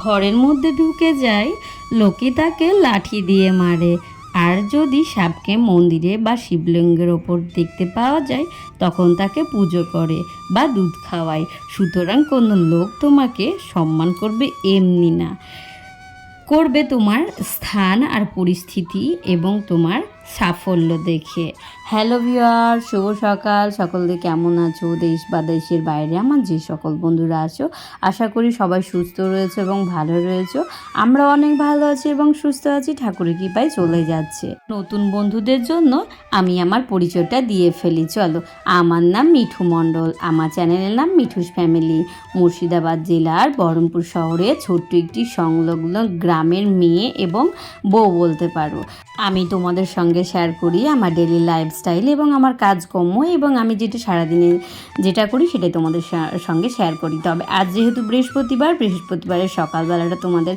ঘরের মধ্যে ঢুকে যায় লোকে তাকে লাঠি দিয়ে মারে, আর যদি সাপকে মন্দিরে বা শিবলিঙ্গের ওপর দেখতে পাওয়া যায় তখন তাকে পুজো করে বা দুধ খাওয়ায়। সুতরাং কোনো লোক তোমাকে সম্মান করবে এমনি না, করবে তোমার স্থান আর পরিস্থিতি এবং তোমার সাফল্য দেখে। হ্যালো ভিউয়ার, শুভ সকাল। সকলে কেমন আছো? দেশ বা দেশের বাইরে আমার যে সকল বন্ধুরা আছো, আশা করি সবাই সুস্থ রয়েছে এবং ভালো রয়েছে। আমরা অনেক ভালো আছি এবং সুস্থ আছি, ঠাকুরের কৃপায় চলে যাচ্ছে। নতুন বন্ধুদের জন্য আমি আমার পরিচয়টা দিয়ে ফেলি। চলো, আমার নাম মিঠু মণ্ডল, আমার চ্যানেলের নাম মিঠুস ফ্যামিলি। মুর্শিদাবাদ জেলার বহরমপুর শহরে ছোট্ট একটি সংলগ্ন গ্রামের মেয়ে এবং বউ বলতে পারো। আমি তোমাদের সঙ্গে শেয়ার করি আমার ডেলি লাইফস্টাইল এবং আমার কাজকর্ম, এবং আমি যেটা সারাদিনে যেটা করি সেটাই তোমাদের সঙ্গে শেয়ার করি। তবে আজ যেহেতু বৃহস্পতিবারের সকালবেলাটা তোমাদের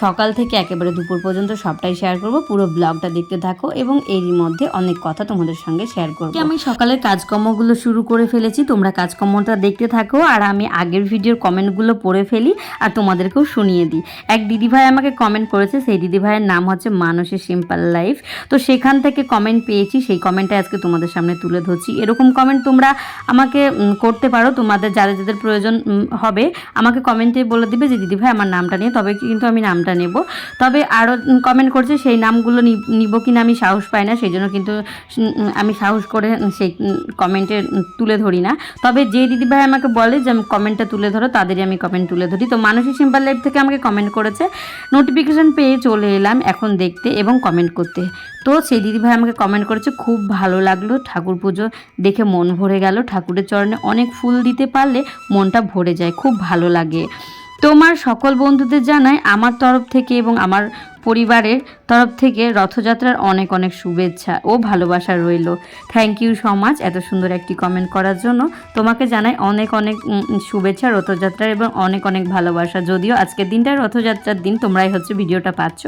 সকাল থেকে একেবারে দুপুর পর্যন্ত সবটাই শেয়ার করব। পুরো ব্লগটা দেখতে থাকো এবং এরই মধ্যে অনেক কথা তোমাদের সঙ্গে শেয়ার করব। আমি সকালের কাজকর্মগুলো শুরু করে ফেলেছি, তোমরা কাজকর্মটা দেখতে থাকো আর আমি আগের ভিডিওর কমেন্টগুলো পড়ে ফেলি আর তোমাদেরকেও শুনিয়ে দিই। এক দিদিভাই আমাকে কমেন্ট করেছে, সেই দিদিভাইয়ের নাম হচ্ছে মানসী সিম্পল লাইফ। তো সেখান থেকে কমেন্ট পেয়েছি, সেই কমেন্টটা আজকে তোমাদের সামনে তুলে ধরছি। এরকম কমেন্ট তোমরা আমাকে করতে পারো, তোমাদের যাদের যাদের প্রয়োজন হবে আমাকে কমেন্টে বলে দিবে যে দিদিভাই আমার নামটা নিয়ে, তবে কিন্তু আমি নামটা নেব। তবে আরও কমেন্ট করছে, সেই নামগুলো নিব কিনা আমি সাহস পাই না, সেই জন্য কিন্তু আমি সাহস করে সেই কমেন্টে তুলে ধরি না। তবে যে দিদিভাই আমাকে বলে যে আমি কমেন্টটা তুলে ধরো, তাদেরই আমি কমেন্ট তুলে ধরি। তো মানসী সিম্পল লাইফ থেকে আমাকে কমেন্ট করেছে, নোটিফিকেশান পেয়ে চলে এলাম এখন দেখতে এবং কমেন্ট করতে। তো সেই দিদিভাই আমাকে কমেন্ট করেছে, খুব ভালো লাগলো, ঠাকুর পুজো দেখে মন ভরে গেল, ঠাকুরের চরণে অনেক ফুল দিতে পারলে মনটা ভরে যায়, খুব ভালো লাগে। তোমার সকল বন্ধুদের জানাই আমার তরফ থেকে এবং আমার পরিবারের তরফ থেকে রথযাত্রার অনেক অনেক শুভেচ্ছা ও ভালোবাসা রইল। থ্যাংক ইউ সো মাচ এত সুন্দর একটি কমেন্ট করার জন্য। তোমাকে জানাই অনেক অনেক শুভেচ্ছা রথযাত্রার এবং অনেক অনেক ভালোবাসা। যদিও আজকের দিনটা রথযাত্রার দিন, তোমরাই হচ্ছে ভিডিওটা পাচ্ছ,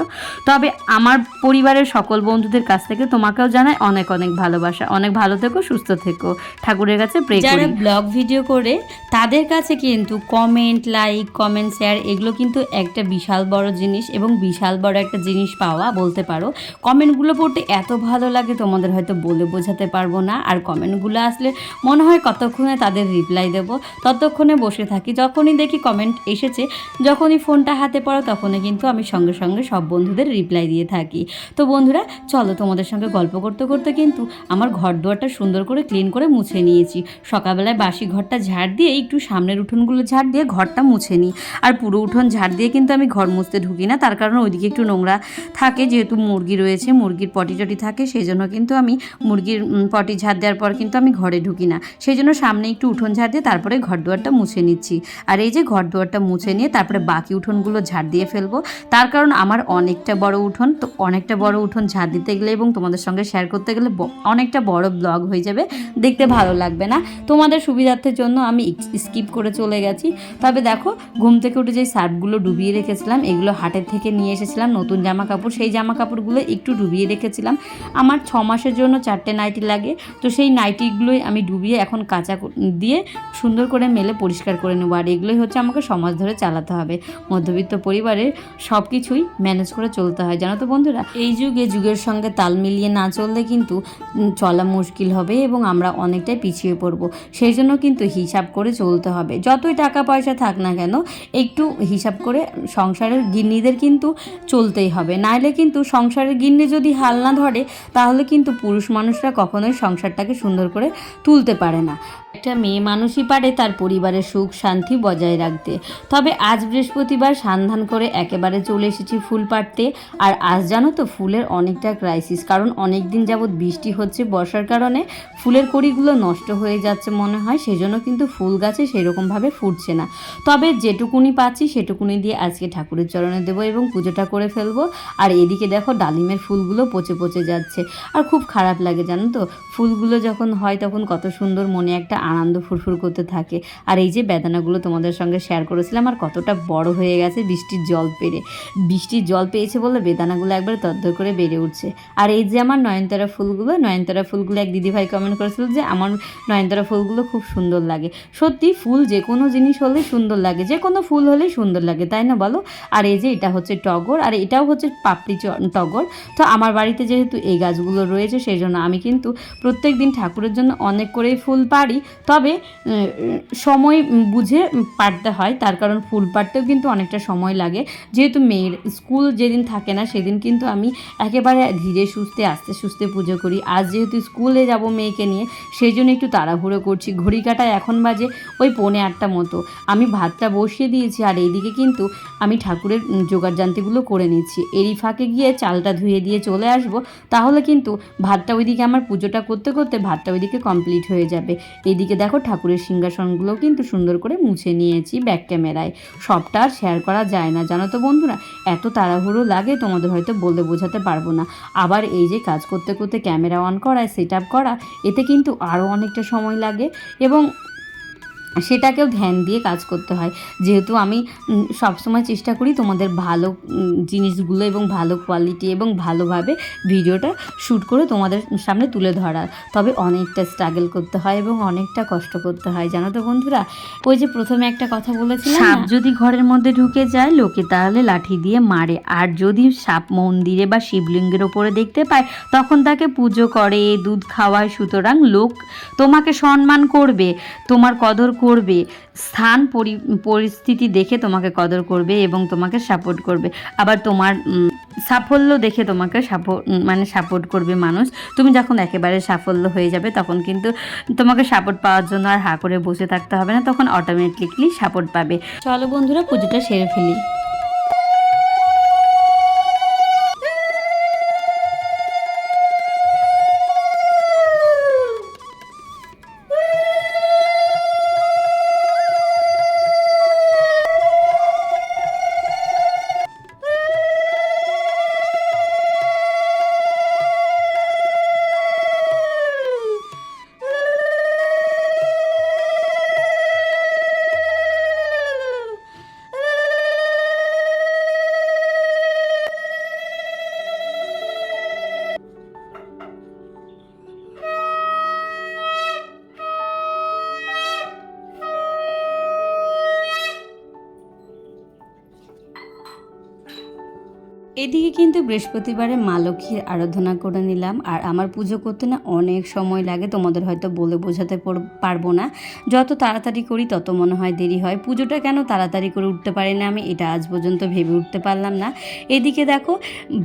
তবে আমার পরিবারের সকল বন্ধুদের কাছ থেকে তোমাকেও জানাই অনেক অনেক ভালোবাসা। অনেক ভালো থেকো, সুস্থ থেকো, ঠাকুরের কাছে প্রে করি। যারা ব্লগ ভিডিও করে তাদের কাছে কিন্তু কমেন্ট, লাইক, কমেন্ট, শেয়ার এগুলো কিন্তু একটা বিশাল বড় জিনিস এবং বিশাল বড় একটা জিনিস পাওয়া বলতে পারো। কমেন্টগুলো পড়তে এত ভালো লাগে তোমাদের হয়তো বলে বোঝাতে পারবো না। আর কমেন্টগুলো আসলে মনে হয় কতক্ষণে তাদের রিপ্লাই দেব, ততক্ষণে বসে থাকি। যখনই দেখি কমেন্ট এসেছে, যখনই ফোনটা হাতে পড়ো তখনই কিন্তু আমি সঙ্গে সঙ্গে সব বন্ধুদের রিপ্লাই দিয়ে থাকি। তো বন্ধুরা চলো, তোমাদের সঙ্গে গল্প করতে করতে কিন্তু আমার ঘর দুয়ারটা সুন্দর করে ক্লিন করে মুছে নিয়েছি। সকালবেলায় বাসি ঘরটা ঝাড় দিয়ে একটু সামনের উঠোনগুলো ঝাড় দিয়ে ঘরটা মুছে নিই। আর পুরো উঠোন ঝাড় দিয়ে কিন্তু আমি ঘর মুছতে ঢুকি না, তার কারণ ওইদিকে একটু নোংরা থাকে, যেহেতু মুরগি রয়েছে, মুরগির পটি টটি থাকে, সেই জন্য কিন্তু আমি মুরগির পটি ঝাড় দেওয়ার পর কিন্তু আমি ঘরে ঢুকি না। সেই জন্য সামনে একটু উঠোন ঝাড় দিয়ে তারপরে ঘর দুয়ারটা মুছে নিচ্ছি। আর এই যে ঘর দুয়ারটা মুছে নিয়ে তারপরে বাকি উঠোনগুলো ঝাড় দিয়ে ফেলবো, তার কারণ আমার অনেকটা বড় উঠোন। তো অনেকটা বড় উঠোন ঝাড় দিতে গেলে এবং তোমাদের সঙ্গে শেয়ার করতে গেলে অনেকটা বড় ব্লগ হয়ে যাবে, দেখতে ভালো লাগবে না। তোমাদের সুবিধার্থের জন্য আমি স্কিপ করে চলে গেছি। তবে দেখো, ঘুম থেকে উঠে যে শার্টগুলো ডুবিয়ে রেখেছিলাম, এগুলো হাটের থেকে নিয়ে এসেছিলাম, নতুন জামা কাপড়, সেই জামা কাপড়গুলো একটু ডুবিয়ে রেখেছিলাম। আমার 6 মাসের জন্য 4টে নাইটি লাগে, তো সেই নাইটিগুলোই আমি ডুবিয়ে এখন কাঁচা দিয়ে সুন্দর করে মেলে পরিষ্কার করে নেবো। আর এগুলোই হচ্ছে আমাকে সমাজ ধরে চালাতে হবে। মধ্যবিত্ত পরিবারের সব কিছুই ম্যানেজ করে চলতে হয়, জানো তো বন্ধুরা। এই যুগের সঙ্গে তাল মিলিয়ে না চললে কিন্তু চলা মুশকিল হবে এবং আমরা অনেকটাই পিছিয়ে পড়বো। সেই জন্য কিন্তু হিসাব করে চলতে হবে। যতই টাকা পয়সা থাক না কেন, একটু হিসাব করে সংসারের গিন্নিদের কিন্তু চলতেই হবে, নাইলে কিন্তু সংসারের গিন্নি যদি হাল না ধরে তাহলে কিন্তু পুরুষ মানুষরা কখনোই সংসারটাকে সুন্দর করে তুলতে পারে না। একটা মেয়ে মানুষই পারে তার পরিবারের সুখ শান্তি বজায় রাখতে। তবে আজ বৃহস্পতিবার সন্ধান করে একেবারে চলে এসেছি ফুল পাড়তে। আর আজ জানো তো ফুলের অনেকটা ক্রাইসিস, কারণ অনেক দিন যাবৎ বৃষ্টি হচ্ছে, বর্ষার কারণে ফুলের কড়িগুলো নষ্ট হয়ে যাচ্ছে মনে হয়, সেই জন্য কিন্তু ফুল গাছে সেরকমভাবে ফুটছে না। তবে যেটুকুনি পাচ্ছি সেটুকুনি দিয়ে আজকে ঠাকুরের চরণে দেবো এবং পুজোটা করে ফেলবো। আর এদিকে দেখো ডালিমের ফুলগুলো পচে যাচ্ছে, আর খুব খারাপ লাগে জানো তো। ফুলগুলো যখন হয় তখন কত সুন্দর মনে একটা আনন্দ ফুরফুর করতে থাকে। আর এই যে বেদানাগুলো তোমাদের সঙ্গে শেয়ার করেছিলাম আর কতটা বড় হয়ে গেছে বৃষ্টির জল পেরে, বৃষ্টির জল পেয়েছে বলে বেদানাগুলো একবার তরতর করে বেড়ে উঠছে। আর এই যে আমার নয়নতারা ফুলগুলো এক দিদিভাই কমেন্ট করেছিল যে আমার নয়নতারা ফুলগুলো খুব সুন্দর লাগে। সত্যি ফুল যে কোনো জিনিস হলেই সুন্দর লাগে, যে কোনো ফুল হলেই সুন্দর লাগে, তাই না বলো? আর এই যে এটা হচ্ছে টগর, আর এটাও হচ্ছে পাপড়ি টগর। তো আমার বাড়িতে যেহেতু এই গাছগুলো রয়েছে সেই জন্য আমি কিন্তু প্রত্যেক দিন ঠাকুরের জন্য অনেক করেই ফুল পাড়ি, তবে সময় বুঝে পাড়তে হয়, তার কারণ ফুল পাড়তেও কিন্তু অনেকটা সময় লাগে। যেহেতু মেয়ের স্কুল যেদিন থাকে না সেদিন কিন্তু আমি একেবারে ধীরে সুস্থে আস্তে সুস্থে পুজো করি। আজ যেহেতু স্কুলে যাব মেয়েকে নিয়ে, সেই জন্য একটু তাড়াহুড়ো করছি। ঘড়ি কাটায় এখন বাজে ওই 7:45 মতো। আমি ভাতটা বসিয়ে দিয়েছি আর এইদিকে কিন্তু আমি ঠাকুরের জোগাড় জান্তিগুলো করে নিচ্ছি। এরই ফাঁকে গিয়ে চালটা ধুয়ে দিয়ে চলে আসব, তাহলে কিন্তু ভাতটা ওইদিকে আমার পুজোটা করতে করতে ভাতটা ওইদিকে কমপ্লিট হয়ে যাবে। এইদিকে দেখো ঠাকুরের সিংহাসনগুলোও কিন্তু সুন্দর করে মুছে নিয়েছি ব্যাক ক্যামেরায়। সবটা আর শেয়ার করা যায় না জানো তো বন্ধুরা, এত তাড়াহুড়ো লাগে তোমাদের হয়তো বলে বোঝাতে পারবো না। আবার এই যে কাজ করতে করতে ক্যামেরা অন করা, সেট আপ করা, এতে কিন্তু আরও অনেকটা সময় লাগে এবং সেটাকেও ধ্যান দিয়ে কাজ করতে হয়। যেহেতু আমি সবসময় চেষ্টা করি তোমাদের ভালো জিনিসগুলো এবং ভালো কোয়ালিটি এবং ভালোভাবে ভিডিওটা শ্যুট করে তোমাদের সামনে তুলে ধরার, তবে অনেকটা স্ট্রাগল করতে হয় এবং অনেকটা কষ্ট করতে হয় জানো তো বন্ধুরা। ওই যে প্রথমে একটা কথা বলেছিলাম, সাপ যদি ঘরের মধ্যে ঢুকে যায় লোকে তাহলে লাঠি দিয়ে মারে, আর যদি সাপ মন্দিরে বা শিবলিঙ্গের ওপরে দেখতে পায় তখন তাকে পুজো করে, দুধ খাওয়ায়। সুতরাং লোক তোমাকে সম্মান করবে, তোমার কদর করবে, স্থান পরিস্থিতি দেখে তোমাকে কদর করবে এবং তোমাকে সাপোর্ট করবে। আবার তোমার সাফল্য দেখে তোমাকে সাপোর্ট করবে মানুষ। তুমি যখন একেবারে সাফল্য হয়ে যাবে তখন কিন্তু তোমাকে সাপোর্ট পাওয়ার জন্য আর হা করে বসে থাকতে হবে না, তখন অটোমেটিকলি সাপোর্ট পাবে। চলো বন্ধুরা পুজোটা সেরে ফেলি। এদিকে কিন্তু বৃহস্পতিবারে মা লক্ষ্মীর আরাধনা করে নিলাম। আর আমার পুজো করতে না অনেক সময় লাগে, তোমাদের হয়তো বলে বোঝাতে পারবো না। যত তাড়াতাড়ি করি তত মনে হয় দেরি হয়। পুজোটা কেন তাড়াতাড়ি করে উঠতে পারি না আমি, এটা আজ পর্যন্ত ভেবে উঠতে পারলাম না। এদিকে দেখো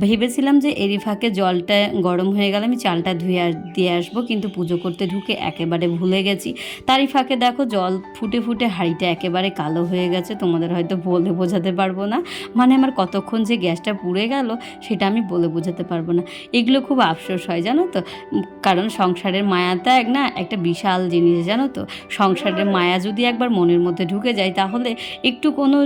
ভেবেছিলাম যে এরই ফাঁকে জলটা গরম হয়ে গেলে আমি চালটা ধুয়ে দিয়ে আসবো, কিন্তু পুজো করতে ঢুকে একেবারে ভুলে গেছি। তারই ফাঁকে দেখো জল ফুটে ফুটে হাঁড়িটা একেবারে কালো হয়ে গেছে, তোমাদের হয়তো বলে বোঝাতে পারবো না। মানে আমার কতক্ষণ যে গ্যাসটা পুড়ে গেল সেটা আমি বলে বোঝাতে পারবো না। এগুলো খুব আফসোস হয় জানো তো, কারণ সংসারের মায়াটা একটা বিশাল জিনিস জানো তো। সংসারের মায়া যদি একবার মনের মধ্যে ঢুকে যায় তাহলে একটু কোনো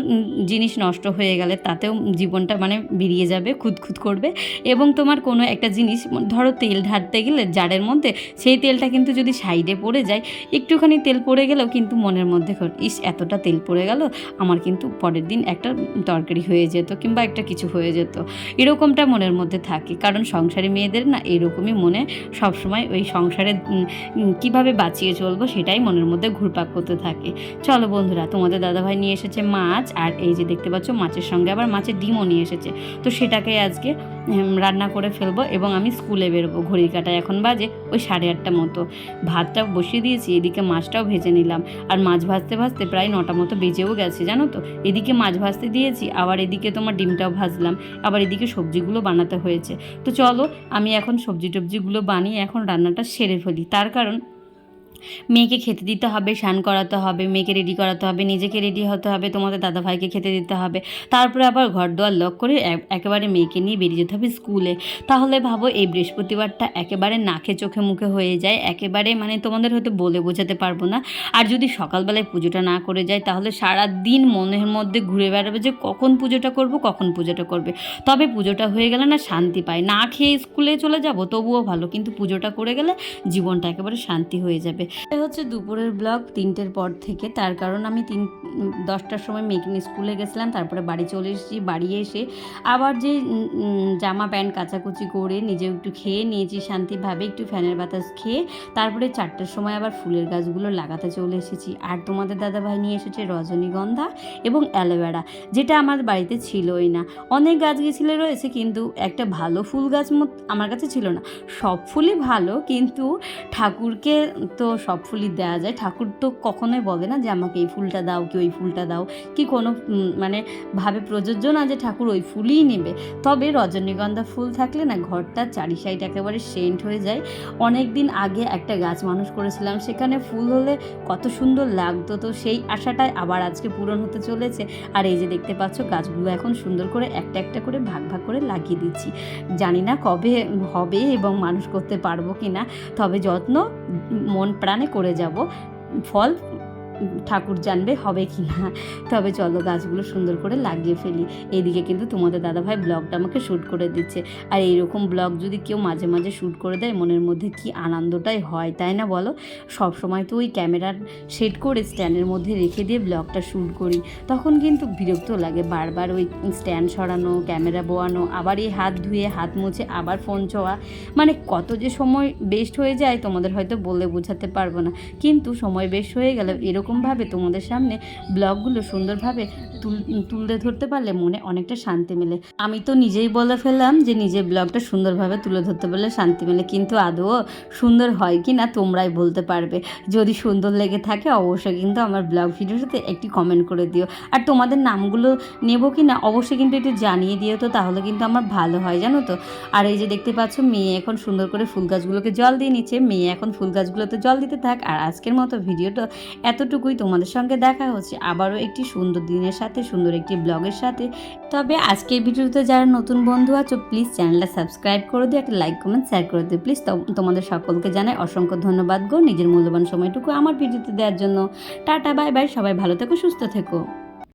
জিনিস নষ্ট হয়ে গেলে তাতেও জীবনটা বেরিয়ে যাবে, খুঁতখুত করবে। এবং তোমার কোনো একটা জিনিস ধরো তেল ঢালতে গেলে জারের মধ্যে, সেই তেলটা কিন্তু যদি সাইডে পড়ে যায়, একটুখানি তেল পড়ে গেলেও কিন্তু মনের মধ্যে ইস এতটা তেল পড়ে গেল, আমার কিন্তু পরের দিন একটা তরকারি হয়ে যেত কিংবা একটা কিছু হয়ে যেত, এরকমটা মনের মধ্যে থাকে। কারণ সংসারী মেয়েদের না এরকমই মনে সবসময় ওই সংসারে কিভাবে বাঁচিয়ে চলবো সেটাই মনের মধ্যে ঘুরপাক করতে থাকে। চলো বন্ধুরা, তোমাদের দাদাভাই নিয়ে এসেছে মাছ, আর এই যে দেখতে পাচ্ছ মাছের সঙ্গে আবার মাছের ডিমও নিয়ে এসেছে। তো সেটাকে আজকে রান্না করে ফেলবো এবং আমি স্কুলে বেরোবো। ঘড়ির কাঁটায় এখন বাজে ওই 8:30 মতো। ভাতটাও বসিয়ে দিয়েছি, এদিকে মাছটাও ভেজে নিলাম। আর মাছ ভাজতে ভাজতে প্রায় 9টা মতো বেজেও গেছে জানো তো। এদিকে মাছ ভাজতে দিয়েছি, আবার এদিকে তোমার ডিমটাও ভাজলাম, আবার এদিকে সবজিগুলো বানাতে হয়েছে। তো চলো আমি এখন সবজিগুলো বানিয়ে এখন রান্নাটা সেরে ফেলি। তার কারণ মেয়েকে খেতে দিতে হবে, স্নান করাতে হবে, মেয়েকে রেডি করাতে হবে, নিজেকে রেডি হতে হবে, তোমাদের দাদাভাইকে খেতে দিতে হবে, তারপরে আবার ঘর দোয়ার লক করে একেবারে মেয়েকে নিয়ে বেরিয়ে যেতে হবে স্কুলে। তাহলে ভাবো এই বৃহস্পতিবারটা একেবারে নাকে চোখে মুখে হয়ে যায়, একেবারে তোমাদের হয়তো বলে বোঝাতে পারবো না। আর যদি সকালবেলায় পুজোটা না করে যায় তাহলে সারা দিন মনের মধ্যে ঘুরে বেড়াবে যে কখন পুজোটা করবে। তবে পুজোটা হয়ে গেলে না শান্তি পায়। না খেয়ে স্কুলে চলে যাব তবুও ভালো, কিন্তু পুজোটা করে গেলে জীবনটা একেবারে শান্তি হয়ে যাবে। এটা হচ্ছে দুপুরের ব্লগ 3টের পর থেকে। তার কারণ আমি 10টার সময় মেয়েকে নিয়ে স্কুলে গেছিলাম, তারপরে বাড়ি চলে এসেছি। বাড়ি এসে আবার যে জামা প্যান্ট কাচাকুচি করে নিজে একটু খেয়ে নিয়েছি শান্তিভাবে, একটু ফ্যানের বাতাস খেয়ে। তারপরে 4টার সময় আবার ফুলের গাছগুলো লাগাতে চলে এসেছি। আর তোমাদের দাদাভাই নিয়ে এসেছে রজনীগন্ধা এবং অ্যালোভেরা, যেটা আমার বাড়িতে ছিলই না। অনেক গাছ গেছিলে রয়েছে, কিন্তু একটা ভালো ফুল গাছ আমার কাছে ছিল না। সব ফুলই ভালো, কিন্তু ঠাকুরকে তো সব ফুলই দেওয়া যায়। ঠাকুর তো কখনোই বলে না যে আমাকে এই ফুলটা দাও কি ওই ফুলটা দাও, কি কোনো মানে ভাবে প্রযোজ্য না যে ঠাকুর ওই ফুলই নেবে। তবে রজনীগন্ধা ফুল থাকলে না ঘরটা চারি সাইড একেবারে সেন্ট হয়ে যায়। অনেক দিন আগে একটা গাছ মানুষ করেছিলাম, সেখানে ফুল হলে কত সুন্দর লাগতো, তো সেই আশাটাই আবার আজকে পূরণ হতে চলেছে। আর এই যে দেখতে পাচ্ছ গাছগুলো এখন সুন্দর করে একটা একটা করে ভাগ ভাগ করে লাগিয়ে দিচ্ছি। জানি না কবে হবে এবং মানুষ করতে পারবো কি না, তবে যত্ন মন প্রাণে করে যাব। ফল ঠাকুর জানবে হবে কি না। তবে চলো গাছগুলো সুন্দর করে লাগিয়ে ফেলি। এইদিকে কিন্তু তোমাদের দাদাভাই ব্লগটা আমাকে শ্যুট করে দিচ্ছে। আর এইরকম ব্লগ যদি কেউ মাঝে মাঝে শ্যুট করে দেয়, মনের মধ্যে কি আনন্দটাই হয়, তাই না বলো? সব সময় তো ওই ক্যামেরার সেট করে স্ট্যান্ডের মধ্যে রেখে দিয়ে ব্লগটা শ্যুট করি, তখন কিন্তু বিরক্ত লাগে। বারবার ওই স্ট্যান্ড সরানো, ক্যামেরা বোয়ানো, আবার এই হাত ধুয়ে হাত মুছে আবার ফোন ছোঁয়া, মানে কত যে সময় বেস্ট হয়ে যায় তোমাদের হয়তো বলে বোঝাতে পারবো না। কিন্তু সময় বেস্ট হয়ে গেলে এরকমভাবে তোমাদের সামনে ব্লগগুলো সুন্দরভাবে তুলে ধরতে পারলে মনে অনেকটা শান্তি মেলে। আমি তো নিজেই বলে ফেললাম যে নিজের ব্লগটা সুন্দরভাবে তুলে ধরতে পারলে শান্তি মেলে, কিন্তু আদৌ সুন্দর হয় কি না তোমরাই বলতে পারবে। যদি সুন্দর লেগে থাকে অবশ্যই কিন্তু আমার ব্লগ ভিডিওটাতে একটি কমেন্ট করে দিও। আর তোমাদের নামগুলো নেব কি না অবশ্যই কিন্তু একটু জানিয়ে দিও, তো তাহলে কিন্তু আমার ভালো হয়, জানো তো। আর এই যে দেখতে পাচ্ছ মেয়ে এখন সুন্দর করে ফুল গাছগুলোকে জল দিয়ে নিচ্ছে। মেয়ে এখন ফুল গাছগুলোতে জল দিতে থাক। আর আজকের মতো ভিডিওটা এতটুকুই। তোমাদের সঙ্গে দেখা হচ্ছে আবারও একটি সুন্দর দিনের সাথে, সুন্দর একটি ব্লগের সাথে। তবে আজকের ভিডিওতে যারা নতুন বন্ধু আছো প্লিজ চ্যানেলটা সাবস্ক্রাইব করে দিও, একটা লাইক কমেন্ট শেয়ার করে দিও প্লিজ। তোমাদের সকলকে জানাই অসংখ্য ধন্যবাদ গো নিজের মূল্যবান সময়টুকু আমার ভিডিওতে দেওয়ার জন্য। টাটা বাই বাই, সবাই ভালো থেকো, সুস্থ থেকো।